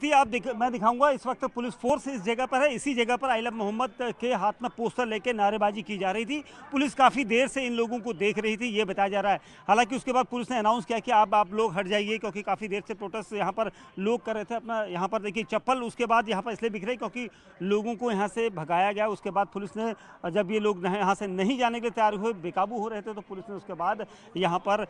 मैं दिखाऊंगा इस वक्त पुलिस फोर्स इस जगह पर है। इसी जगह पर आई लव मोहम्मद के हाथ में पोस्टर लेके नारेबाजी की जा रही थी। पुलिस काफ़ी देर से इन लोगों को देख रही थी, ये बताया जा रहा है। हालांकि उसके बाद पुलिस ने अनाउंस किया कि आप लोग हट जाइए, क्योंकि काफ़ी देर से प्रोटेस्ट यहाँ पर लोग कर रहे थे अपना। यहाँ पर देखिए चप्पल उसके बाद यहाँ पर इसलिए बिक रही क्योंकि लोगों को यहाँ से भगाया गया। उसके बाद पुलिस ने, जब ये लोग यहाँ से नहीं जाने के लिए तैयार हुए, बेकाबू हो रहे थे, तो पुलिस ने उसके बाद यहाँ पर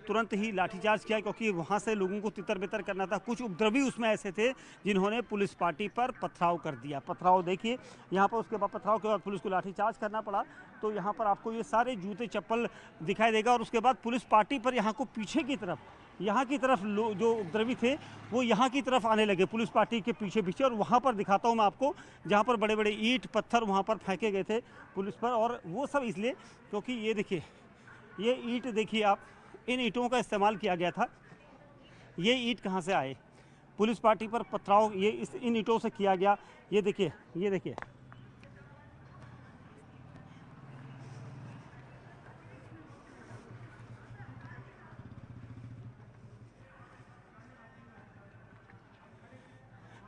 तुरंत ही लाठीचार्ज किया, क्योंकि वहाँ से लोगों को तितर बितर करना था। कुछ उपद्रवी उसमें ऐसे थे जिन्होंने पुलिस पार्टी पर पथराव कर दिया। पथराव देखिए यहाँ पर, उसके बाद पथराव के बाद पुलिस को लाठीचार्ज करना पड़ा। तो यहाँ पर आपको ये सारे जूते चप्पल दिखाई देगा। और उसके बाद पुलिस पार्टी पर यहाँ को पीछे की तरफ, यहाँ की तरफ जो उपद्रवी थे वो यहाँ की तरफ आने लगे, पुलिस पार्टी के पीछे पीछे। और वहाँ पर दिखाता हूँ मैं आपको, जहाँ पर बड़े बड़े ईंट पत्थर वहाँ पर फेंके गए थे पुलिस पर। और वो सब इसलिए क्योंकि ये देखिए, ये ईंट देखिए आप, इन ईंटों का इस्तेमाल किया गया था। ये ईंट कहाँ से आए? पुलिस पार्टी पर पथराव ये इन ईंटों से किया गया। ये देखिए, ये देखिए,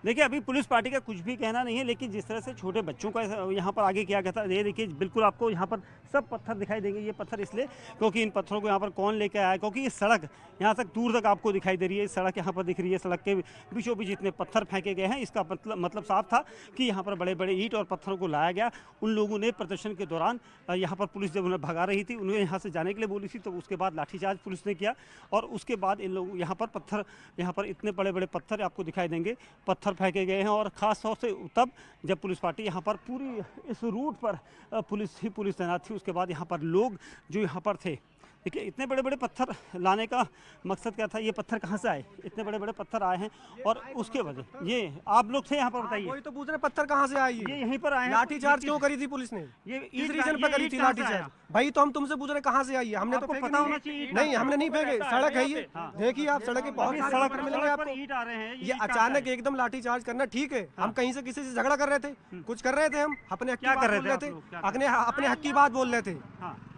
देखिए अभी पुलिस पार्टी का कुछ भी कहना नहीं है, लेकिन जिस तरह से छोटे बच्चों का यहाँ पर आगे किया गया था, ये देखिए बिल्कुल आपको यहाँ पर सब पत्थर दिखाई देंगे। ये पत्थर इसलिए क्योंकि इन पत्थरों को यहाँ पर कौन लेकर आया, क्योंकि ये सड़क यहाँ तक दूर तक आपको दिखाई दे रही है। सड़क यहाँ पर दिख रही है, सड़क के बीचों बीच इतने पत्थर फेंके गए हैं। इसका मतलब साफ था कि यहाँ पर बड़े बड़े ईंट और पत्थरों को लाया गया। उन लोगों ने प्रदर्शन के दौरान यहाँ पर पुलिस जब उन्हें भगा रही थी, उन्हें यहाँ से जाने के लिए बोली थी, तो उसके बाद लाठीचार्ज पुलिस ने किया। और उसके बाद इन लोगों यहाँ पर पत्थर, यहाँ पर इतने बड़े बड़े पत्थर आपको दिखाई देंगे, पत्थर फेंके गए हैं। और ख़ास तौर से तब जब पुलिस पार्टी यहाँ पर पूरी इस रूट पर पुलिस तैनात थी। उसके बाद यहाँ पर लोग जो यहाँ पर थे, देखिए इतने बड़े बड़े पत्थर लाने का मकसद क्या था? ये पत्थर कहाँ से आए? इतने बड़े बड़े पत्थर आए हैं और उसके वजह ये आप लोग थे यहाँ पर, बताइए। वही तो पूछ रहे, पत्थर कहाँ से आए? ये यहीं पर आए हैं। लाठीचार्ज क्यों करी थी पुलिस ने? ये इस रीजन पर करी थी लाठीचार्ज। भाई तो हम तुमसे पूछ रहे कहाँ से आई है? हमने तो पता होना चाहिए। नहीं, हमने नहीं फेंके, सड़क है ये। देखिए आप, सड़क बहुत सड़क मिलेंगे आपको। ईंट आ रहे हैं। ये अचानक एकदम लाठीचार्ज करना ठीक है। हम कहीं से किसी से झगड़ा कर रहे थे, कुछ कर रहे थे, हम अपने हक की बात बोल रहे थे, अपने हक की बात बोल रहे थे,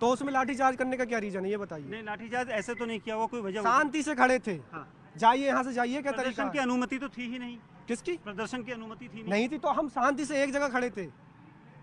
तो उसमें लाठीचार्ज करने का क्या रीजन है ये बताइए? नहीं, लाठीचार्ज ऐसे तो नहीं किया हुआ, कोई वजह? शांति से खड़े थे। जाइए यहाँ से, जाइए। क्या तरीका? प्रदर्शन की अनुमति तो थी ही नहीं। किसकी? प्रदर्शन की अनुमति थी नहीं थी, तो हम शांति से एक जगह खड़े थे,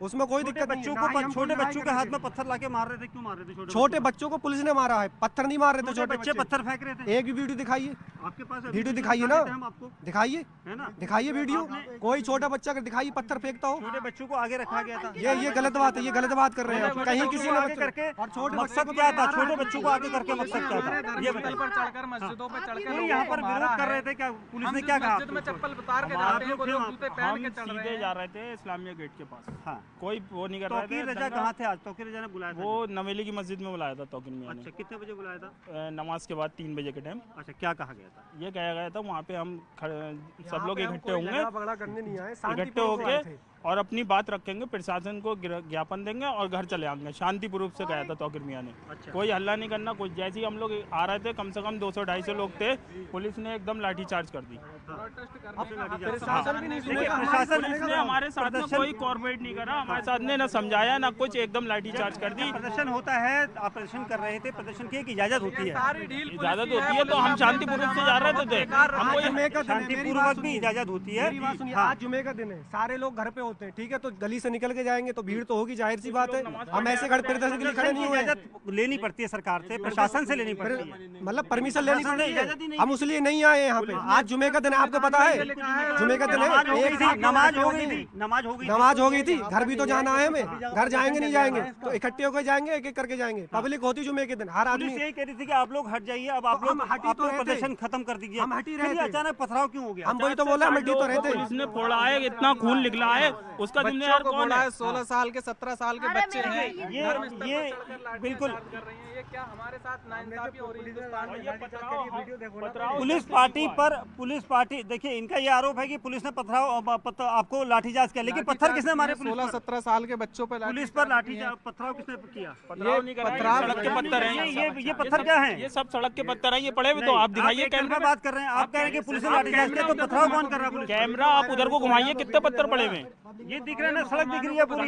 उसमें कोई दिक्कत नहीं। छोटे बच्चों के हाथ में पत्थर लाके मार रहे थे, क्यों मार रहे थे? छोटे बच्चों को पुलिस ने मारा है, पत्थर नहीं मार रहे थे। छोटे बच्चे पत्थर फेंक रहे थे। एक भी वीडियो दिखाइए आपके पास, वीडियो दिखाइए ना, हम आपको दिखाइए, है ना, दिखाइए वीडियो। कोई छोटा बच्चा अगर दिखाइए पत्थर फेंकता हो। छोटे बच्चों को आगे रखा गया था। ये गलत बात है, ये गलत बात कर रहे हैं। कहीं किसी ने आगे करके, और छोटे मकसद क्या था? छोटे बच्चों को आगे करके मकसद क्या था? ये चढ़कर मस्जिदों पे चढ़कर यहाँ पर विरोध कर रहे थे क्या? पुलिस ने क्या कहा? मस्जिद में चप्पल उतार के जाते हैं, वो लोग जूते पहन के चढ़ रहे हैं। जा रहे थे इस्लामिया गेट के पास। हाँ, कोई वो नहीं कर रहा था। रजा कहाँ थे आज? तौकीर रजा ने बुलाया था? वो नवेली की मस्जिद में बुलाया था तौकीर मियां ने। अच्छा, कितने बजे बुलाया था? नमाज के बाद 3 बजे के टाइम। अच्छा, क्या कहा गया था? ये कहा गया था वहाँ पे हम सब लोग इकट्ठे होंगे, इकट्ठे होके और अपनी बात रखेंगे, प्रशासन को ज्ञापन देंगे और घर चले आएंगे। शांतिपूर्वक से कहा था तौकीर मियां ने। अच्छा। कोई हल्ला नहीं करना कुछ। जैसे ही हम लोग आ रहे थे, कम से कम 200-250 लोग थे, पुलिस ने एकदम लाठीचार्ज कर दी। पुलिस ने हमारे साथ में कोई कोऑपरेट नहीं करा, हमारे साथ ने ना समझाया ना कुछ, एकदम लाठीचार्ज कर दी। प्रदर्शन होता है, आप प्रदर्शन कर रहे थे, प्रदर्शन की एक इजाजत होती है। इजाजत होती है तो हम शांतिपूर्वक से जा रहे थे। हमको शांतिपूर्वक भी इजाजत होती है। आज जुमे का दिन है, सारे लोग घर पे होते हैं, ठीक है, तो गली से निकल के जाएंगे तो भीड़ तो होगी, जाहिर सी बात है। हम ऐसे प्रदर्शन के लिए खड़े नहीं हुए। इजाजत लेनी पड़ती है सरकार से, प्रशासन से लेनी पड़ती है, मतलब परमिशन लेनी पड़ती है। हम उसलिए नहीं आए यहाँ पे। आज जुमे का दिन है, आपको पता है जुमे का दिन है। नमाज हो गई थी, नमाज हो गई थी। घर भी तो जाना है हमें, घर जाएंगे नहीं जाएंगे तो इकट्ठे होकर जाएंगे, एक एक करके जाएंगे। पब्लिक होती जुमे के दिन, हर आदमी यही कह रही थी कि आप लोग हट जाइए, अब आप लोग प्रदर्शन खत्म कर दीजिए। हम हट ही रहे थे। अचानक पथराव क्यों हो गया? हम वही तो बोला, हम हट ही तो रहे थे। पुलिस ने फोड़ा है, इतना खून निकला है, उसका जिम्मेदार कौन है? 16 साल के 17 साल के बच्चे हैं। ये बिल्कुल ये क्या हमारे साथ नाइंसाफी हो रही है? पुलिस पार्टी देखिए, इनका ये आरोप है कि पुलिस ने आपको लाठीचार्ज किया, लेकिन पत्थर किसने मारे? 16-17 साल के बच्चों पर पुलिस पर लाठीचार्ज, पथराव किसने किया? सड़क के पत्थर हैं। ये पत्थर क्या है? ये सब सड़क के पत्थर हैं, ये पड़े हुए। तो आप दिखाइए कैमरा। बात कर रहे हैं, आप कह रहे हैं कि पुलिस ने लाठीचार्ज किया, तो पथराव कौन कर रहा है? कैमरा आप उधर को घुमाइए, कितने पत्थर पड़े हुए हैं? ये दिख रहा है ना, सड़क दिख रही है पूरी।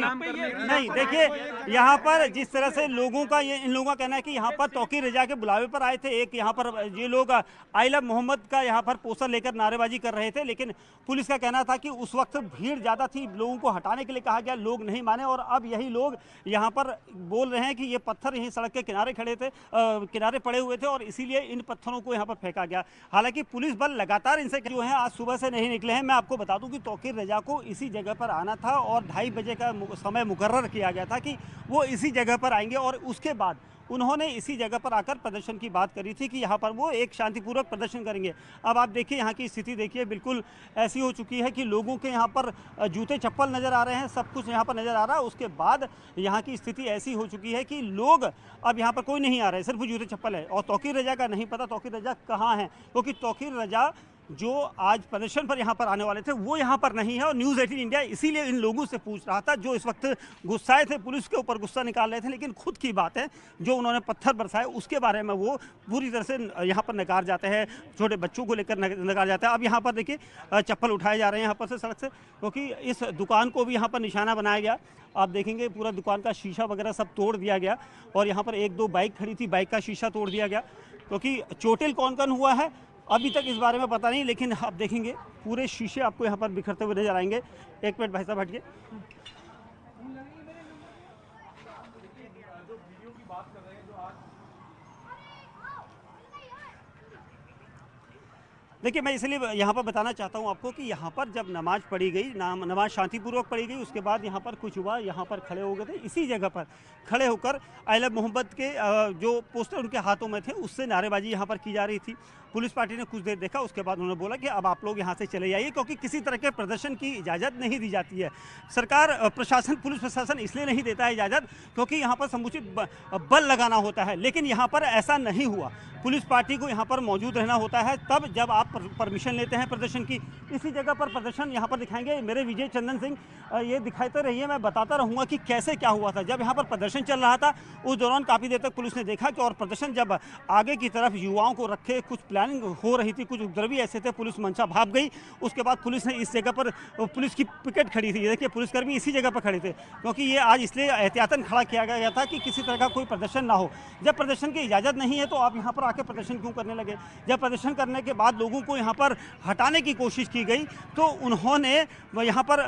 नहीं देखिए, यहाँ पर जिस तरह से लोगों का इन लोगों का कहना है कि यहाँ पर तौकीर रजा के बुलावे पर आए थे, एक यहाँ पर ये लोग आई लव मोहम्मद का यहाँ पर पोस्टर लेकर नारेबाजी कर रहे थे, लेकिन पुलिस का कहना था कि उस वक्त भीड़ ज़्यादा थी, लोगों को हटाने के लिए कहा गया, लोग नहीं माने और अब यही लोग यहाँ पर बोल रहे हैं कि ये पत्थर यहीं सड़क के किनारे खड़े थे, किनारे पड़े हुए थे और इसीलिए इन पत्थरों को यहाँ पर फेंका गया। हालांकि पुलिस बल लगातार इनसे जो है आज सुबह से नहीं निकले हैं। मैं आपको बता दूं कि तौकीर रजा को इसी जगह पर आना था और 2:30 बजे का समय मुकर्रर किया गया था कि वो इसी जगह पर आएंगे और उसके बाद उन्होंने इसी जगह पर आकर प्रदर्शन की बात करी थी कि यहाँ पर वो एक शांतिपूर्वक प्रदर्शन करेंगे। अब आप देखिए यहाँ की स्थिति देखिए, बिल्कुल ऐसी हो चुकी है कि लोगों के यहाँ पर जूते चप्पल नज़र आ रहे हैं, सब कुछ यहाँ पर नज़र आ रहा है। उसके बाद यहाँ की स्थिति ऐसी हो चुकी है कि लोग अब यहाँ पर कोई नहीं आ रहे, सिर्फ जूते चप्पल है और तौकीर रजा का नहीं पता तौकीर रजा कहाँ है, क्योंकि तौकीर रजा जो आज प्रदर्शन पर यहाँ पर आने वाले थे वो यहाँ पर नहीं है। और न्यूज़ 18 इंडिया इसीलिए इन लोगों से पूछ रहा था जो इस वक्त गुस्साए थे, पुलिस के ऊपर गुस्सा निकाल रहे थे, लेकिन खुद की बात है जो उन्होंने पत्थर बरसाए उसके बारे में वो पूरी तरह से यहाँ पर नकार जाते हैं, छोटे बच्चों को लेकर नकार जाते हैं। अब यहाँ पर देखिए चप्पल उठाए जा रहे हैं यहाँ पर से सड़क से, क्योंकि इस दुकान को भी यहाँ पर निशाना बनाया गया। आप देखेंगे पूरा दुकान का शीशा वगैरह सब तोड़ दिया गया और यहाँ पर 1-2 बाइक खड़ी थी, बाइक का शीशा तोड़ दिया गया, क्योंकि चोटिल कौन कौन हुआ है अभी तक इस बारे में पता नहीं, लेकिन आप देखेंगे पूरे शीशे आपको यहाँ पर बिखरते हुए नजर आएंगे। एक मिनट भाई साहब हटिए। देखिए, मैं इसलिए यहाँ पर बताना चाहता हूँ आपको कि यहाँ पर जब नमाज पढ़ी गई, नमाज शांतिपूर्वक पढ़ी गई, उसके बाद यहाँ पर कुछ हुआ, यहाँ पर खड़े हो गए थे, इसी जगह पर खड़े होकर आई लव मोहम्मद के जो पोस्टर उनके हाथों में थे उससे नारेबाजी यहाँ पर की जा रही थी। पुलिस पार्टी ने कुछ देर देखा, उसके बाद उन्होंने बोला कि अब आप लोग यहाँ से चले जाइए, क्योंकि किसी तरह के प्रदर्शन की इजाज़त नहीं दी जाती है। सरकार प्रशासन पुलिस प्रशासन इसलिए नहीं देता है इजाज़त क्योंकि यहाँ पर समुचित बल लगाना होता है, लेकिन यहाँ पर ऐसा नहीं हुआ। पुलिस पार्टी को यहाँ पर मौजूद रहना होता है तब जब आप परमिशन लेते हैं प्रदर्शन की। इसी जगह पर प्रदर्शन यहाँ पर दिखाएंगे मेरे विजय चंदन सिंह, ये दिखाते रहिए, मैं बताता रहूँगा कि कैसे क्या हुआ था। जब यहाँ पर प्रदर्शन चल रहा था उस दौरान काफ़ी देर तक पुलिस ने देखा कि और प्रदर्शन जब आगे की तरफ युवाओं को रखे कुछ प्लानिंग हो रही थी, कुछ उपद्रवी ऐसे थे, पुलिस मंशा भाग गई। उसके बाद पुलिस ने इस जगह पर पुलिस की पिकेट खड़ी थी, देखिए पुलिसकर्मी इसी जगह पर खड़े थे, क्योंकि ये आज इसलिए एहतियातन खड़ा किया गया था कि किसी तरह का कोई प्रदर्शन ना हो। जब प्रदर्शन की इजाज़त नहीं है तो आप यहाँ पर आके प्रदर्शन क्यों करने लगे? जब प्रदर्शन करने के बाद लोगों को यहाँ पर हटाने की कोशिश की गई तो उन्होंने यहाँ पर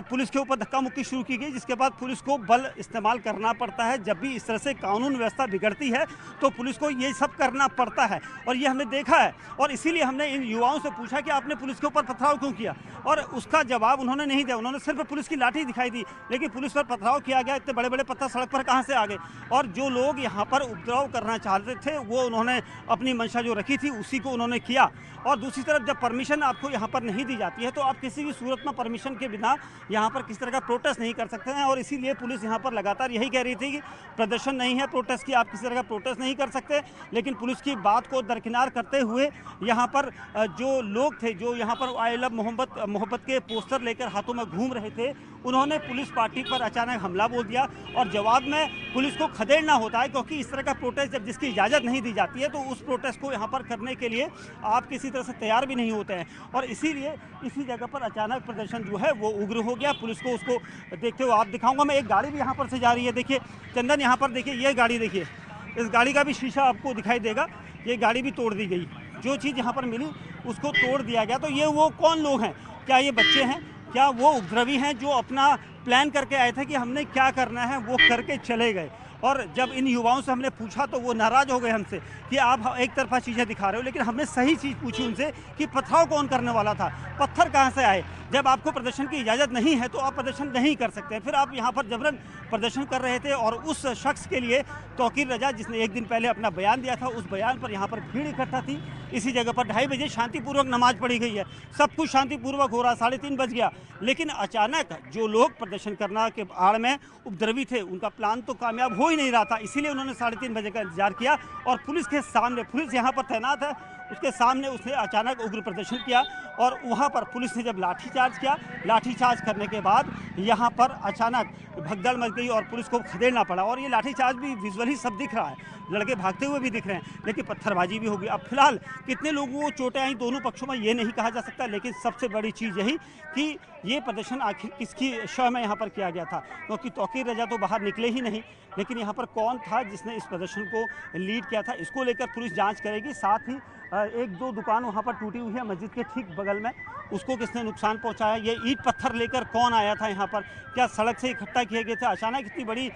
पुलिस के ऊपर धक्का मुक्की शुरू की गई, जिसके बाद पुलिस को बल इस्तेमाल करना पड़ता है। जब भी इस तरह से कानून व्यवस्था बिगड़ती है तो पुलिस को ये सब करना पड़ता है और ये हमने देखा है। और इसीलिए हमने इन युवाओं से पूछा कि आपने पुलिस के ऊपर पथराव क्यों किया, और उसका जवाब उन्होंने नहीं दिया। उन्होंने सिर्फ पुलिस की लाठी दिखाई दी, लेकिन पुलिस पर पथराव किया गया। इतने बड़े बड़े पत्थर सड़क पर कहाँ से आ गए? और जो लोग यहाँ पर उपद्रव करना चाहते थे वो उन्होंने अपनी मंशा जो रखी थी उसी को उन्होंने किया। और दूसरी तरफ जब परमिशन आपको यहाँ पर नहीं दी जाती है तो आप किसी भी सूरत में परमिशन के बिना यहाँ पर किसी तरह का प्रोटेस्ट नहीं कर सकते हैं। और इसीलिए पुलिस यहाँ पर लगातार यही कह रही थी कि प्रदर्शन नहीं है, प्रोटेस्ट की, आप किसी तरह का प्रोटेस्ट नहीं कर सकते। लेकिन पुलिस की बात को दरकिनार करते हुए यहाँ पर जो लोग थे, जो यहाँ पर आई लव मोहब्बत के पोस्टर लेकर हाथों में घूम रहे थे, उन्होंने पुलिस पार्टी पर अचानक हमला बोल दिया। और जवाब में पुलिस को खदेड़ना होता है, क्योंकि इस तरह का प्रोटेस्ट जब जिसकी इजाज़त नहीं दी जाती है तो उस प्रोटेस्ट को यहाँ पर करने के लिए आप किसी तरह से तैयार भी नहीं होते हैं। और इसीलिए इसी जगह पर अचानक प्रदर्शन जो है वो उग्र हो गया। पुलिस को उसको देखते हुए आप दिखाऊंगा मैं, एक गाड़ी भी यहाँ पर से जा रही है। देखिए चंदन, यहाँ पर देखिए ये गाड़ी, देखिए इस गाड़ी का भी शीशा आपको दिखाई देगा, ये गाड़ी भी तोड़ दी गई। जो चीज़ यहाँ पर मिली उसको तोड़ दिया गया। तो ये वो कौन लोग हैं? क्या ये बच्चे हैं? क्या वो उपद्रवी हैं जो अपना प्लान करके आए थे कि हमने क्या करना है वो करके चले गए? और जब इन युवाओं से हमने पूछा तो वो नाराज़ हो गए हमसे कि आप एक तरफा चीज़ें दिखा रहे हो, लेकिन हमने सही चीज़ पूछी उनसे कि पथराव कौन करने वाला था, पत्थर कहाँ से आए। जब आपको प्रदर्शन की इजाज़त नहीं है तो आप प्रदर्शन नहीं कर सकते। फिर आप यहाँ पर जबरन प्रदर्शन कर रहे थे और उस शख्स के लिए तौकीर रजा, जिसने एक दिन पहले अपना बयान दिया था, उस बयान पर यहाँ पर भीड़ इकट्ठा थी। इसी जगह पर 2:30 बजे शांतिपूर्वक नमाज पढ़ी गई है, सब कुछ शांतिपूर्वक हो रहा, 3:30 बज गया। लेकिन अचानक जो लोग प्रदर्शन करना के आड़ में उपद्रवी थे, उनका प्लान तो कामयाब हो ही नहीं रहा था, इसीलिए उन्होंने 3:30 बजे का इंतजार किया। और पुलिस के सामने, पुलिस यहाँ पर तैनात है उसके सामने उसने अचानक उग्र प्रदर्शन किया और वहाँ पर पुलिस ने जब लाठीचार्ज किया, लाठीचार्ज करने के बाद यहाँ पर अचानक भगदड़ मच गई और पुलिस को खदेड़ना पड़ा। और ये लाठीचार्ज भी विजुअली सब दिख रहा है, लड़के भागते हुए भी दिख रहे हैं, लेकिन पत्थरबाजी भी होगी। अब फिलहाल कितने लोगों को चोटें आई दोनों पक्षों में ये नहीं कहा जा सकता, लेकिन सबसे बड़ी चीज़ यही कि ये प्रदर्शन आखिर किसकी शय में यहाँ पर किया गया था, क्योंकि तौकीर रजा तो बाहर निकले ही नहीं, लेकिन यहाँ पर कौन था जिसने इस प्रदर्शन को लीड किया था, इसको लेकर पुलिस जांच करेगी। साथ ही एक दो दुकान वहाँ पर टूटी हुई है मस्जिद के ठीक बगल में, उसको किसने नुकसान पहुँचाया, ये ईंट पत्थर लेकर कौन आया था यहाँ पर, क्या सड़क से इकट्ठा किए गए थे, अचानक इतनी बड़ी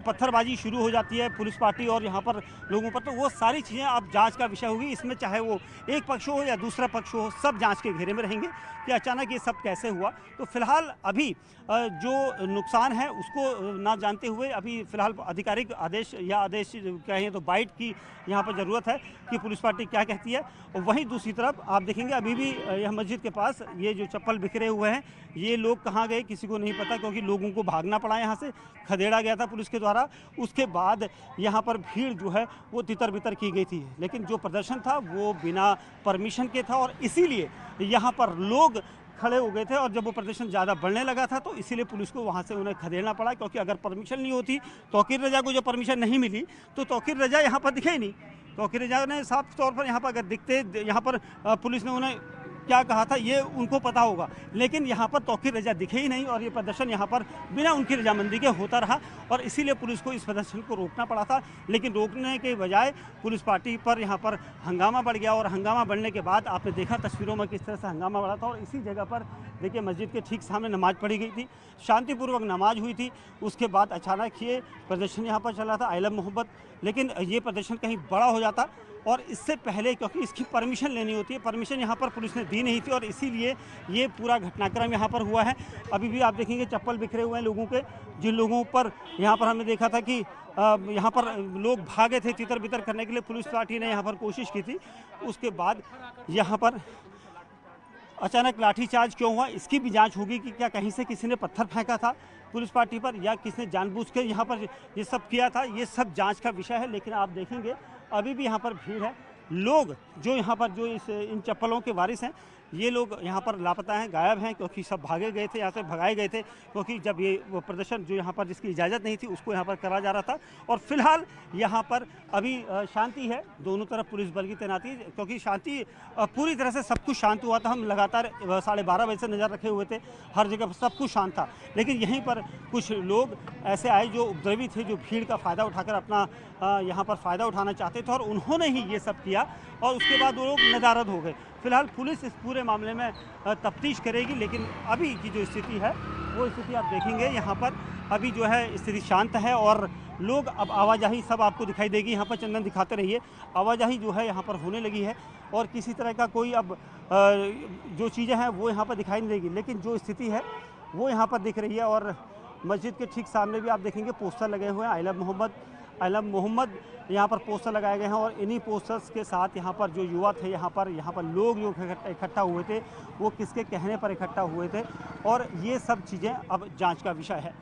पत्थरबाजी शुरू हो जाती है पुलिस पार्टी और यहाँ पर लोगों पर, तो वो सारी चीज़ें अब जांच का विषय होगी। इसमें चाहे वो एक पक्ष हो या दूसरा पक्ष हो, सब जांच के घेरे में रहेंगे कि अचानक ये सब कैसे हुआ। तो फिलहाल अभी जो नुकसान है उसको ना जानते हुए अभी फिलहाल आधिकारिक आदेश या आदेश कहें तो बाइट की यहाँ पर ज़रूरत है कि पुलिस पार्टी क्या कहती है। और वहीं दूसरी तरफ आप देखेंगे अभी भी यह मस्जिद के पास ये जो चप्पल बिखरे हुए हैं, ये लोग कहाँ गए किसी को नहीं पता, क्योंकि लोगों को भागना पड़ा, यहाँ से खदेड़ा गया था पुलिस के द्वारा। उसके बाद यहाँ पर भीड़ जो है वो तितर बितर की गई थी, लेकिन जो प्रदर्शन था वो बिना परमिशन के था और इसीलिए यहाँ पर लोग खड़े हो गए थे। और जब वो प्रदर्शन ज़्यादा बढ़ने लगा था तो इसीलिए पुलिस को वहाँ से उन्हें खदेड़ना पड़ा, क्योंकि अगर परमिशन नहीं होती, तौकीर रजा को जब परमिशन नहीं मिली तो तौकीर रजा यहाँ पर दिखे ही नहीं। तौकीर रजा ने साफ तौर पर यहाँ पर अगर दिखते, यहाँ पर पुलिस ने उन्हें क्या कहा था ये उनको पता होगा, लेकिन यहाँ पर तौकीर रजा दिखे ही नहीं और ये प्रदर्शन यहाँ पर बिना उनकी रजामंदी के होता रहा और इसीलिए पुलिस को इस प्रदर्शन को रोकना पड़ा था। लेकिन रोकने के बजाय पुलिस पार्टी पर यहाँ पर हंगामा बढ़ गया और हंगामा बढ़ने के बाद आपने देखा तस्वीरों में किस तरह से हंगामा बढ़ा था। और इसी जगह पर देखिए मस्जिद के ठीक सामने नमाज पढ़ी गई थी, शांतिपूर्वक नमाज हुई थी। उसके बाद अचानक ये प्रदर्शन यहाँ पर चला था आई लव मोहब्बत, लेकिन ये प्रदर्शन कहीं बड़ा हो जाता और इससे पहले, क्योंकि इसकी परमिशन लेनी होती है, परमिशन यहाँ पर पुलिस ने दी नहीं थी और इसीलिए ये पूरा घटनाक्रम यहाँ पर हुआ है। अभी भी आप देखेंगे चप्पल बिखरे हुए हैं लोगों के, जिन लोगों पर यहाँ पर हमने देखा था कि यहाँ पर लोग भागे थे तितर बितर करने के लिए, पुलिस पार्टी ने यहाँ पर कोशिश की थी। उसके बाद यहाँ पर अचानक लाठीचार्ज क्यों हुआ इसकी भी जांच होगी कि क्या कहीं से किसी ने पत्थर फेंका था पुलिस पार्टी पर या किसने जानबूझ के यहाँ पर ये सब किया था, ये सब जांच का विषय है। लेकिन आप देखेंगे अभी भी यहाँ पर भीड़ है, लोग जो यहाँ पर जो इन चप्पलों के वारिस हैं ये लोग यहाँ पर लापता हैं, गायब हैं, क्योंकि सब भागे गए थे, यहाँ से भगाए गए थे, क्योंकि जब ये वो प्रदर्शन जो यहाँ पर जिसकी इजाज़त नहीं थी उसको यहाँ पर करा जा रहा था। और फिलहाल यहाँ पर अभी शांति है, दोनों तरफ पुलिस बल की तैनाती, क्योंकि शांति पूरी तरह से सब कुछ शांत हुआ था। हम लगातार 12:30 बजे से नज़र रखे हुए थे, हर जगह सब कुछ शांत था, लेकिन यहीं पर कुछ लोग ऐसे आए जो उपद्रवी थे, जो भीड़ का फ़ायदा उठाकर अपना यहाँ पर फ़ायदा उठाना चाहते थे और उन्होंने ही ये सब किया और उसके बाद वो लोग नदारद हो गए। फिलहाल पुलिस इस पूरे मामले में तफ्तीश करेगी, लेकिन अभी की जो स्थिति है वो स्थिति आप देखेंगे यहाँ पर अभी जो है स्थिति शांत है और लोग अब आवाजाही सब आपको दिखाई देगी। यहाँ पर चंदन दिखाते रहिए, आवाजाही जो है यहाँ पर होने लगी है और किसी तरह का कोई अब जो चीज़ें हैं वो यहाँ पर दिखाई नहीं देगी, लेकिन जो स्थिति है वो यहाँ पर दिख रही है। और मस्जिद के ठीक सामने भी आप देखेंगे पोस्टर लगे हुए हैं, I love Mohammad, I love Mohammad यहाँ पर पोस्टर लगाए गए हैं और इन्हीं पोस्टर्स के साथ यहाँ पर जो युवा थे, यहाँ पर लोग जो इकट्ठा हुए थे वो किसके कहने पर इकट्ठा हुए थे और ये सब चीज़ें अब जांच का विषय है।